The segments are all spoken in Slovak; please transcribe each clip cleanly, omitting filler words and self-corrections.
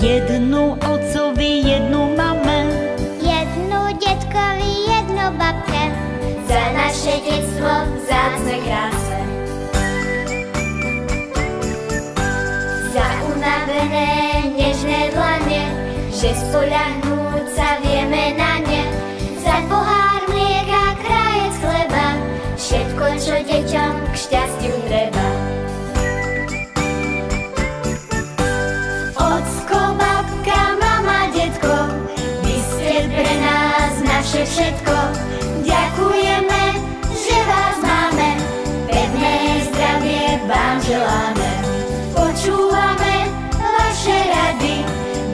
Jednu otcovi, jednu mame, jednu detkovi, jednu babke. Za naše detstvo vzácne krásne. Za unavené nežné dlane, že spoľahnúť sa vieme na ne. Za pohár mlieka, krajec chleba, všetko, čo deťom k šťastiu treba. Ocko, babka, mama, detko, vy ste pre nás naše všetko. Ďakujeme, že vás máme, pevné zdravie vám želáme. Počúvame vaše rady,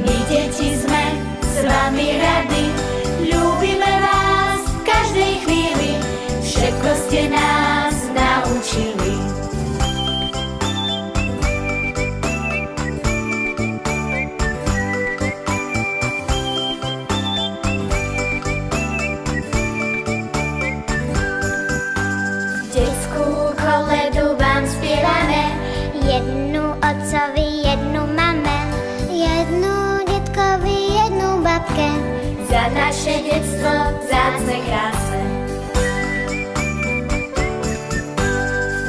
my deti sme s vami radi. Ľúbime vás v každej chvíli, všetko ste nás naučili. Detskú koledu vám spievame, Jednu otcovi, jednu mame, jednu detkovi, jednu babke. za naše detstvo vzácne krásne.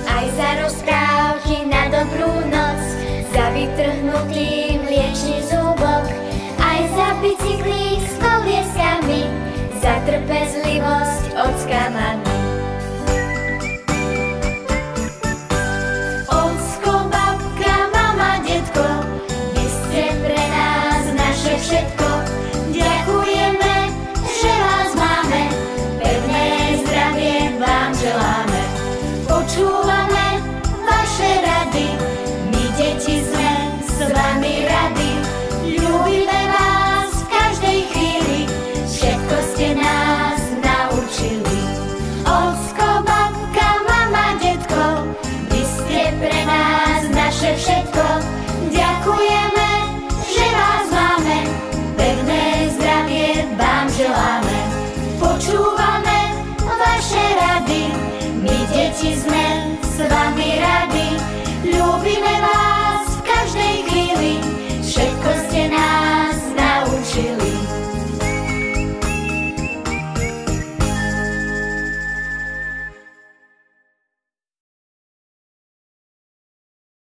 Aj za rozprávky na dobrú noc, za vytrhnutý mliečný zúbok, aj za bicykly s kolieskami, za trpezlivosť ocka mami. Ocko, babka, mama, detko, vy ste pre nás naše všetko. Ďakujeme, že vás máme, pevné zdravie vám želáme. Počúvame vaše rady, my deti sme s vami radi. Ľúbime vás v každej chvíli, všetko ste nás naučili. Ocko, babka, mama, detko, vy ste pre nás naše všetko. Ďakujeme, že vás máme, pevné zdravie vám želáme. Počúvame vaše rady, my deti sme s vami radi.